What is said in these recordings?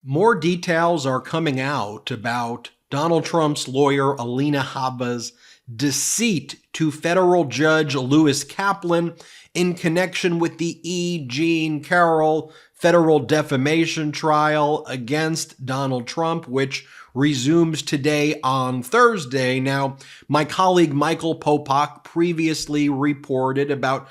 More details are coming out about Donald Trump's lawyer Alina Habba's deceit to federal judge Lewis Kaplan in connection with the E Jean Carroll federal defamation trial against Donald Trump, which resumes today on Thursday. Now, my colleague Michael Popok previously reported about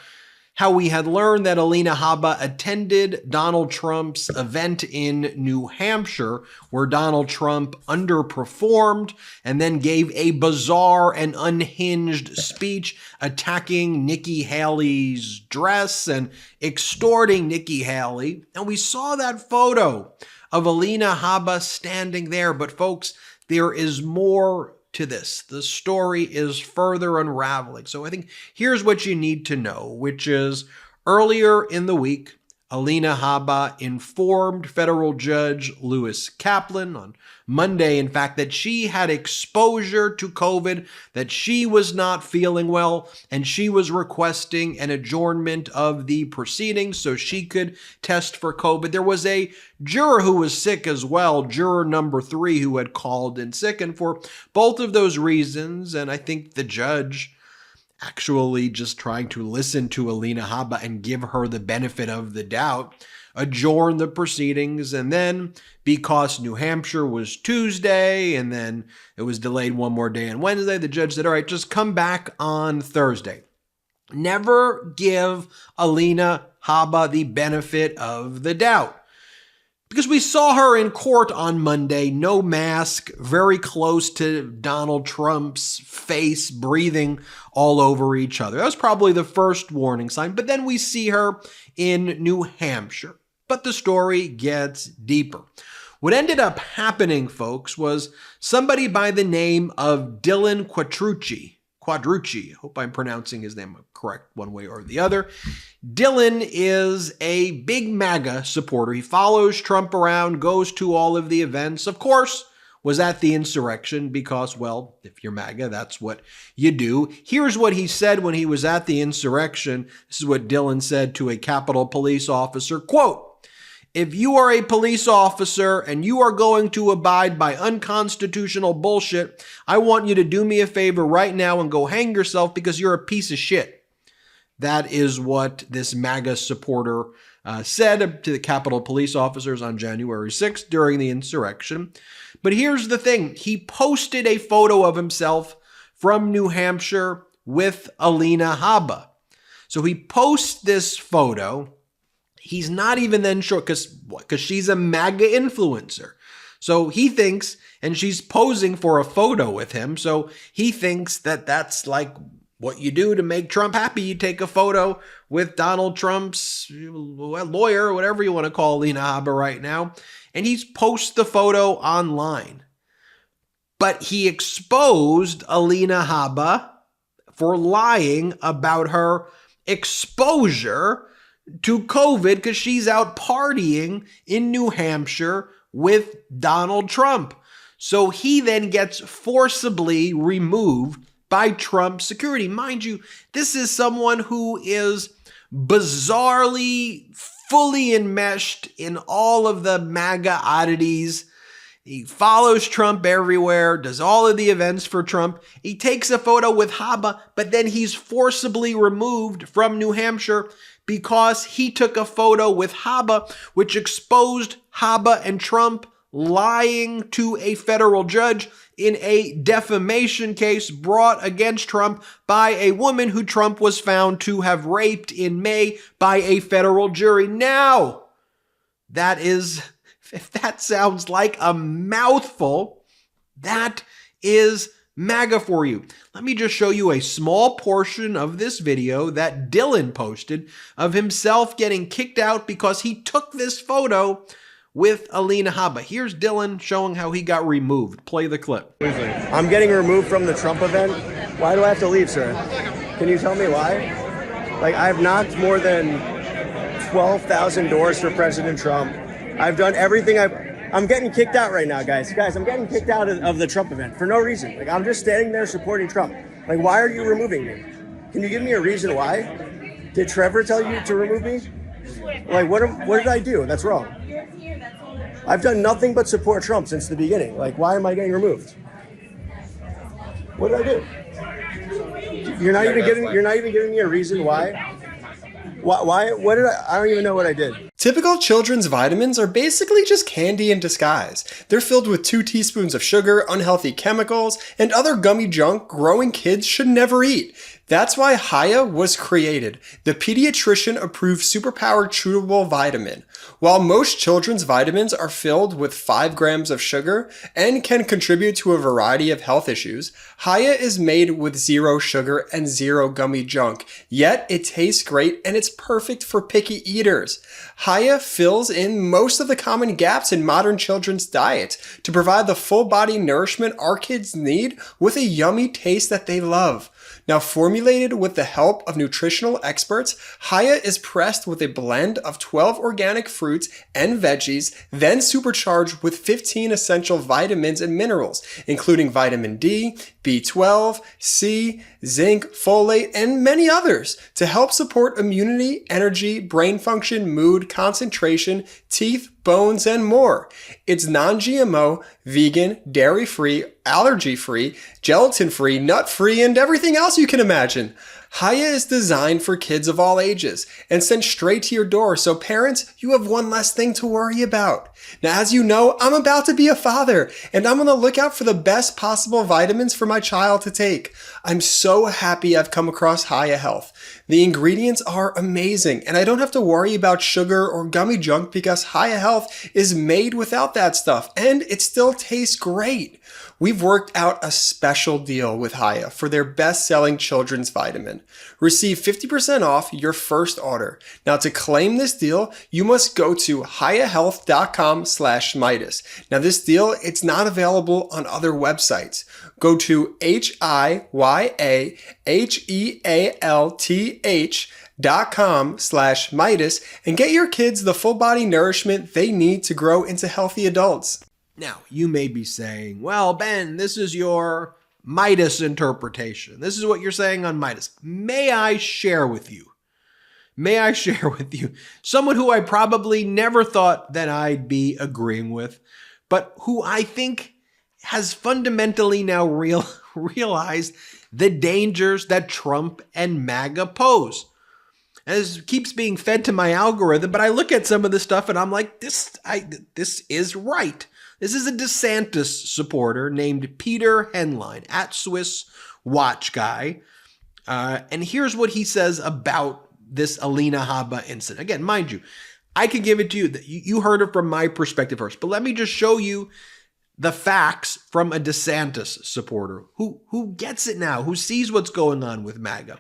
how we had learned that Alina Habba attended Donald Trump's event in New Hampshire, where Donald Trump underperformed and then gave a bizarre and unhinged speech attacking Nikki Haley's dress and extorting Nikki Haley. And we saw that photo of Alina Habba standing there. But folks, there is more to this. The story is further unraveling. So I think here's what you need to know, which is earlier in the week, Alina Habba informed federal judge Lewis Kaplan on Monday, in fact, that she had exposure to COVID, that she was not feeling well, and she was requesting an adjournment of the proceedings so she could test for COVID. There was a juror who was sick as well, juror number 3, who had called in sick, and for both of those reasons, and I think the judge actually just trying to listen to Alina Habba and give her the benefit of the doubt, adjourn the proceedings. And then because New Hampshire was Tuesday and then it was delayed one more day on Wednesday, the judge said, all right, just come back on Thursday. Never give Alina Habba the benefit of the doubt. Because we saw her in court on Monday, no mask, very close to Donald Trump's face, breathing all over each other. That was probably the first warning sign. But then we see her in New Hampshire. But the story gets deeper. What ended up happening, folks, was somebody by the name of Dylan Quadrucci. I hope I'm pronouncing his name correct one way or the other. Dylan is a big MAGA supporter. He follows Trump around, goes to all of the events. Of course, was at the insurrection because, well, if you're MAGA, that's what you do. Here's what he said when he was at the insurrection. This is what Dylan said to a Capitol Police officer, quote, "If you are a police officer and you are going to abide by unconstitutional bullshit, I want you to do me a favor right now and go hang yourself because you're a piece of shit." That is what this MAGA supporter said to the Capitol Police officers on January 6th during the insurrection. But here's the thing. He posted a photo of himself from New Hampshire with Alina Habba. So he posts this photo. He's not even then sure because she's a MAGA influencer. So he thinks, and she's posing for a photo with him. So he thinks that that's like what you do to make Trump happy. You take a photo with Donald Trump's lawyer, whatever you want to call Alina Habba right now. And he's posts the photo online. But he exposed Alina Habba for lying about her exposure to COVID because she's out partying in New Hampshire with Donald Trump. So he then gets forcibly removed by Trump security. Mind you, this is someone who is bizarrely fully enmeshed in all of the MAGA oddities. He follows Trump everywhere, does all of the events for Trump. He takes a photo with Habba, but then he's forcibly removed from New Hampshire because he took a photo with Habba, which exposed Habba and Trump lying to a federal judge in a defamation case brought against Trump by a woman who Trump was found to have raped in May by a federal jury. Now, if that sounds like a mouthful, that is MAGA for you. Let me just show you a small portion of this video that Dylan posted of himself getting kicked out because he took this photo with Alina Habba. Here's Dylan showing how he got removed. Play the clip. I'm getting removed from the Trump event. Why do I have to leave, sir? Can you tell me why? Like, I've knocked more than 12,000 doors for President Trump. I've done everything I'm getting kicked out right now, guys. Guys, I'm getting kicked out of the Trump event for no reason. Like, I'm just standing there supporting Trump. Like, why are you removing me? Can you give me a reason why? Did Trevor tell you to remove me? Like, what did I do? That's wrong. I've done nothing but support Trump since the beginning. Like, why am I getting removed? What did I do? You're not even giving me a reason why. Why? What did I don't even know what I did. Typical children's vitamins are basically just candy in disguise. They're filled with 2 teaspoons of sugar, unhealthy chemicals, and other gummy junk growing kids should never eat. That's why Hiya was created, the pediatrician-approved superpowered chewable vitamin. While most children's vitamins are filled with 5 grams of sugar and can contribute to a variety of health issues, Hiya is made with 0 sugar and 0 gummy junk, yet it tastes great and it's perfect for picky eaters. Hiya fills in most of the common gaps in modern children's diets to provide the full body nourishment our kids need with a yummy taste that they love. Now, formulated with the help of nutritional experts, Hiya is pressed with a blend of 12 organic fruits and veggies, then supercharged with 15 essential vitamins and minerals, including vitamin D, B12, C, zinc, folate, and many others to help support immunity, energy, brain function, mood, concentration, teeth, bones, and more. It's non-GMO, vegan, dairy-free, allergy-free, gelatin-free, nut-free, and everything else you can imagine. Hiya is designed for kids of all ages and sent straight to your door, so parents, you have one less thing to worry about. Now, as you know, I'm about to be a father, and I'm on the lookout for the best possible vitamins for my child to take. I'm so happy I've come across Hiya Health. The ingredients are amazing, and I don't have to worry about sugar or gummy junk because Hiya Health is made without that stuff, and it still tastes great. We've worked out a special deal with Hiya for their best-selling children's vitamin. Receive 50% off your first order. Now, to claim this deal, you must go to hiyahealth.com/Meidas. Now, this deal, it's not available on other websites. Go to hiyahealth.com/Meidas and get your kids the full body nourishment they need to grow into healthy adults. Now, you may be saying, well, Ben, this is your Meidas interpretation. This is what you're saying on Meidas. May I share with you someone who I probably never thought that I'd be agreeing with, but who I think has fundamentally now realized the dangers that Trump and MAGA pose. And this keeps being fed to my algorithm, but I look at some of this stuff and I'm like, this is right. This is a DeSantis supporter named Peter Henline, at Swiss Watch Guy. And here's what he says about this Alina Habba incident. Again, mind you, I can give it to you. You heard it from my perspective first, but let me just show you the facts from a DeSantis supporter who gets it now, who sees what's going on with MAGA.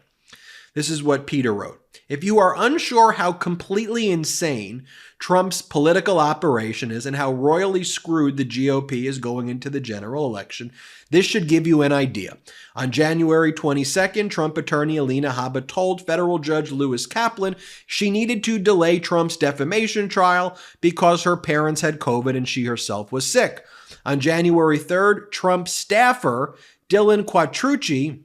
This is what Peter wrote. If you are unsure how completely insane Trump's political operation is and how royally screwed the GOP is going into the general election, this should give you an idea. On January 22nd, Trump attorney Alina Habba told federal judge Lewis Kaplan she needed to delay Trump's defamation trial because her parents had COVID and she herself was sick. On January 3rd, Trump's staffer, Dylan Quattrucci,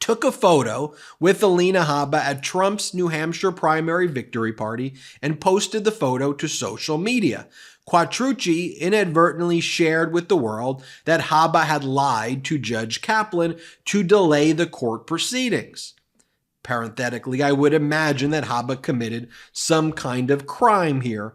took a photo with Alina Habba at Trump's New Hampshire primary victory party and posted the photo to social media. Quattrucci inadvertently shared with the world that Habba had lied to Judge Kaplan to delay the court proceedings. Parenthetically, I would imagine that Habba committed some kind of crime here,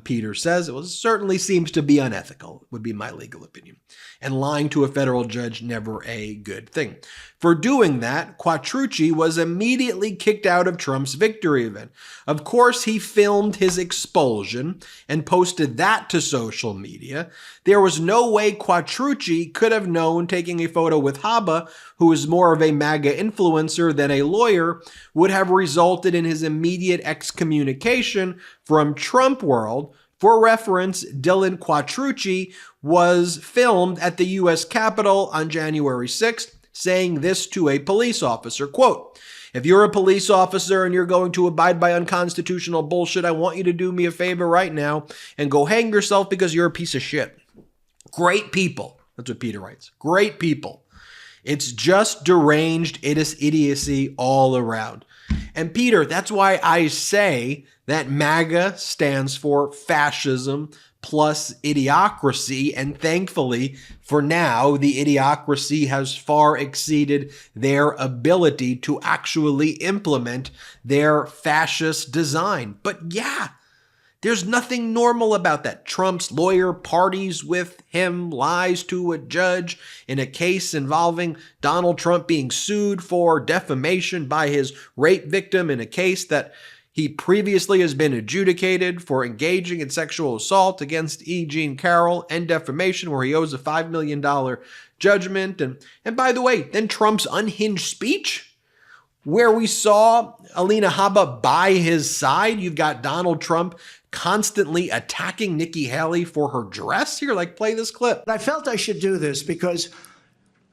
Peter says. It certainly seems to be unethical, would be my legal opinion. And lying to a federal judge, never a good thing. For doing that, Quattrucci was immediately kicked out of Trump's victory event. Of course, he filmed his expulsion and posted that to social media. There was no way Quattrucci could have known taking a photo with Habba, who is more of a MAGA influencer than a lawyer, would have resulted in his immediate excommunication from Trump world. For reference, Dylan Quattrucci was filmed at the U.S. Capitol on January 6th, saying this to a police officer, quote, "If you're a police officer and you're going to abide by unconstitutional bullshit, I want you to do me a favor right now and go hang yourself because you're a piece of shit." Great people. That's what Peter writes. Great people. It's just deranged idiocy all around. And Peter, that's why I say that MAGA stands for fascism, plus idiocracy, and thankfully, for now, the idiocracy has far exceeded their ability to actually implement their fascist design. But yeah, there's nothing normal about that. Trump's lawyer parties with him, lies to a judge in a case involving Donald Trump being sued for defamation by his rape victim in a case that he previously has been adjudicated for engaging in sexual assault against E Jean Carroll and defamation, where he owes a $5 million judgment. And by the way, then Trump's unhinged speech, where we saw Alina Habba by his side. You've got Donald Trump constantly attacking Nikki Haley for her dress. Here, like, play this clip. I felt I should do this because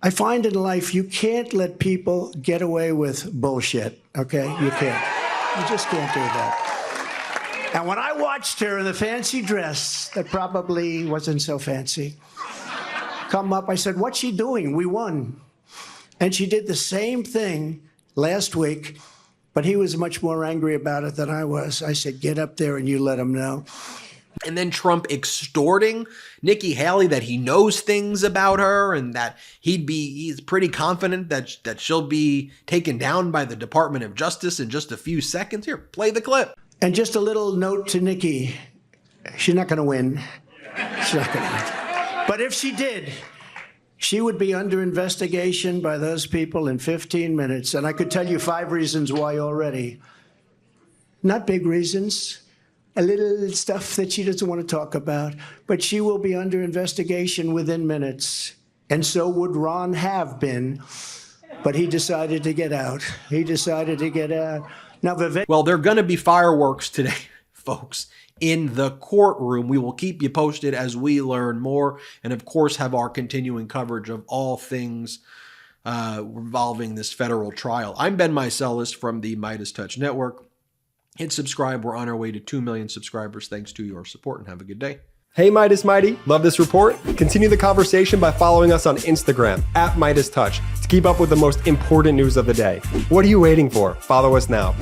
I find in life you can't let people get away with bullshit, okay? You can't. You just can't do that. And when I watched her in the fancy dress that probably wasn't so fancy come up, I said, what's she doing? We won. And she did the same thing last week, but he was much more angry about it than I was. I said, get up there and you let him know. And then Trump extorting Nikki Haley that he knows things about her and that he's pretty confident that she'll be taken down by the Department of Justice in just a few seconds. Here, play the clip. And just a little note to Nikki, she's not going to win. She's not going to win. But if she did, she would be under investigation by those people in 15 minutes. And I could tell you 5 reasons why already. Not big reasons. A little stuff that she doesn't want to talk about. But she will be under investigation within minutes. And so would Ron have been. But he decided to get out. He decided to get out. Now, well, there are going to be fireworks today, folks, in the courtroom. We will keep you posted as we learn more, and of course have our continuing coverage of all things involving this federal trial. I'm Ben Meiselas from the MeidasTouch Network. Hit subscribe. We're on our way to 2 million subscribers thanks to your support, and have a good day. Hey Meidas Mighty, love this report? Continue the conversation by following us on Instagram @MeidasTouch to keep up with the most important news of the day. What are you waiting for? Follow us now.